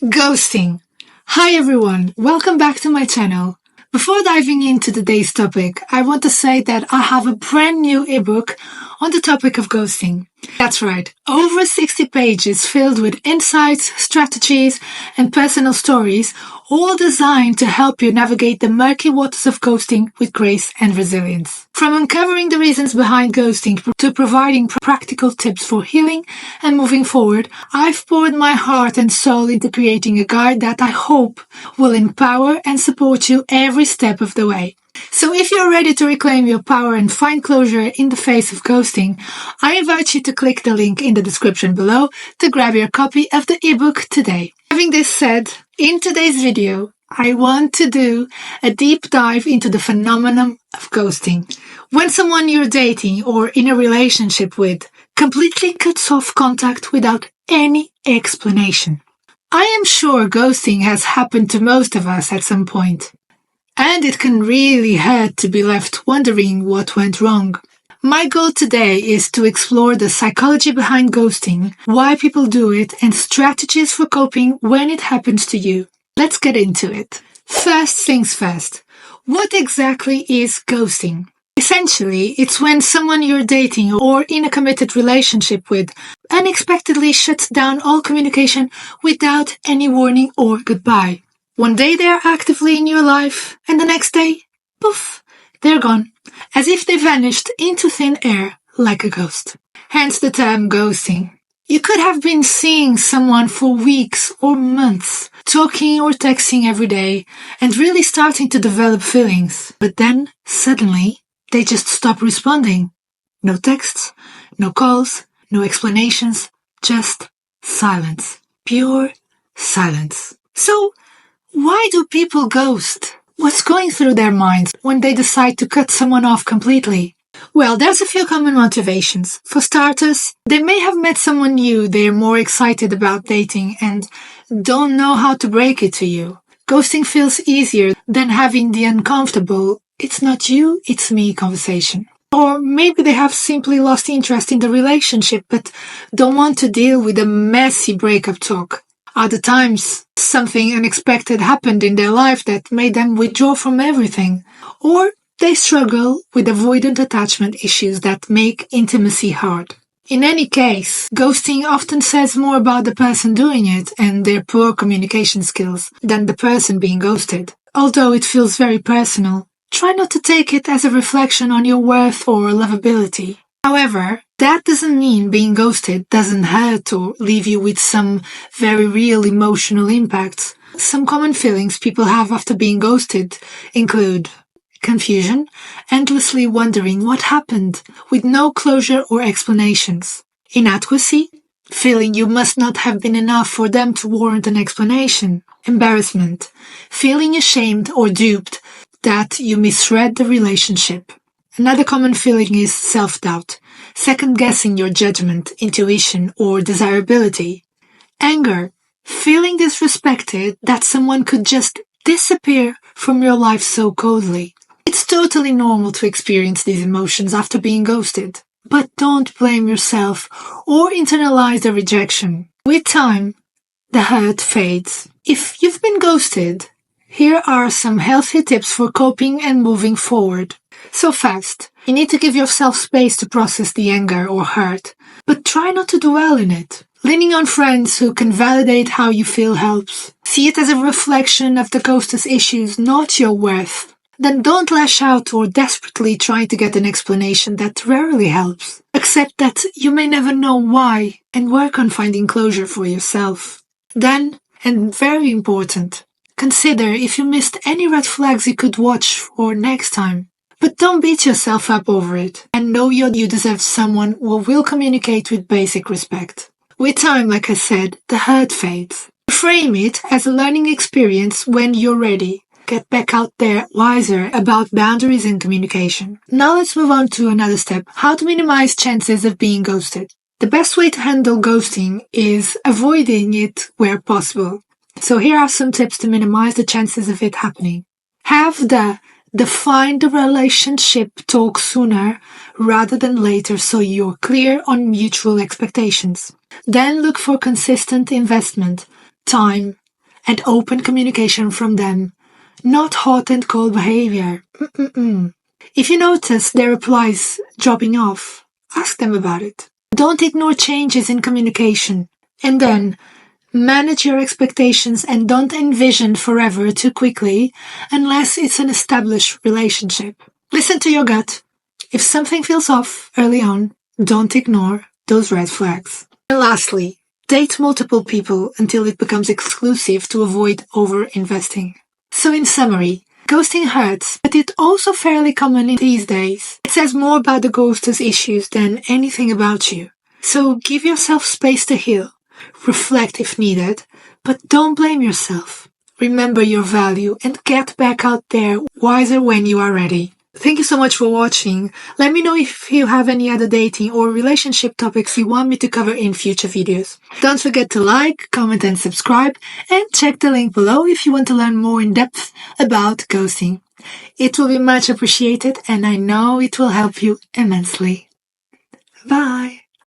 Ghosting. Hi everyone, welcome back to my channel. Before diving into today's topic, I want to say that I have a brand new ebook on the topic of ghosting. That's right, over 60 pages filled with insights, strategies, and personal stories, all designed to help you navigate the murky waters of ghosting with grace and resilience. From uncovering the reasons behind ghosting to providing practical tips for healing and moving forward, I've poured my heart and soul into creating a guide that I hope will empower and support you every step of the way. So if you're ready to reclaim your power and find closure in the face of ghosting, I invite you to click the link in the description below to grab your copy of the ebook today. Having this said, in today's video, I want to do a deep dive into the phenomenon of ghosting. When someone you're dating or in a relationship with completely cuts off contact without any explanation. I am sure ghosting has happened to most of us at some point. And it can really hurt to be left wondering what went wrong. My goal today is to explore the psychology behind ghosting, why people do it, and strategies for coping when it happens to you. Let's get into it. First things first. What exactly is ghosting? Essentially, it's when someone you're dating or in a committed relationship with unexpectedly shuts down all communication without any warning or goodbye. One day they're actively in your life, and the next day, poof, they're gone, as if they vanished into thin air like a ghost. Hence the term ghosting. You could have been seeing someone for weeks or months, talking or texting every day, and really starting to develop feelings. But then, suddenly, they just stop responding. No texts, no calls, no explanations, just silence. Pure silence. So, why do people ghost? What's going through their minds when they decide to cut someone off completely? Well, there's a few common motivations. For starters, they may have met someone new they're more excited about dating and don't know how to break it to you. Ghosting feels easier than having the uncomfortable, it's not you, it's me conversation. Or maybe they have simply lost interest in the relationship but don't want to deal with a messy breakup talk. Other times, something unexpected happened in their life that made them withdraw from everything. Or they struggle with avoidant attachment issues that make intimacy hard. In any case, ghosting often says more about the person doing it and their poor communication skills than the person being ghosted. Although it feels very personal, try not to take it as a reflection on your worth or lovability. However, that doesn't mean being ghosted doesn't hurt or leave you with some very real emotional impacts. Some common feelings people have after being ghosted include confusion, endlessly wondering what happened, with no closure or explanations. Inadequacy, feeling you must not have been enough for them to warrant an explanation. Embarrassment, feeling ashamed or duped that you misread the relationship. Another common feeling is self-doubt, second-guessing your judgment, intuition, or desirability. Anger, feeling disrespected that someone could just disappear from your life so coldly. It's totally normal to experience these emotions after being ghosted, but don't blame yourself or internalize the rejection. With time, the hurt fades. If you've been ghosted, here are some healthy tips for coping and moving forward. So first, you need to give yourself space to process the anger or hurt, but try not to dwell in it. Leaning on friends who can validate how you feel helps. See it as a reflection of the ghoster's issues, not your worth. Then don't lash out or desperately try to get an explanation that rarely helps. Accept that you may never know why and work on finding closure for yourself. Then, and very important, consider if you missed any red flags you could watch for next time. But don't beat yourself up over it, and know you deserve someone who will communicate with basic respect. With time, like I said, the hurt fades. Frame it as a learning experience when you're ready. Get back out there wiser about boundaries and communication. Now let's move on to another step, how to minimize chances of being ghosted. The best way to handle ghosting is avoiding it where possible. So here are some tips to minimize the chances of it happening. Have the define the relationship talk sooner rather than later so you're clear on mutual expectations. Then look for consistent investment, time, and open communication from them, not hot and cold behavior. If you notice their replies dropping off, ask them about it. Don't ignore changes in communication. And then, manage your expectations and don't envision forever too quickly unless it's an established relationship. Listen to your gut. If something feels off early on, don't ignore those red flags. And lastly, date multiple people until it becomes exclusive to avoid over-investing. So in summary, ghosting hurts, but it's also fairly common these days. It says more about the ghoster's issues than anything about you. So give yourself space to heal. Reflect if needed, but don't blame yourself. Remember your value and get back out there wiser when you are ready. Thank you so much for watching. Let me know if you have any other dating or relationship topics you want me to cover in future videos. Don't forget to like, comment and subscribe, and check the link below if you want to learn more in depth about ghosting. It will be much appreciated and I know it will help you immensely. Bye!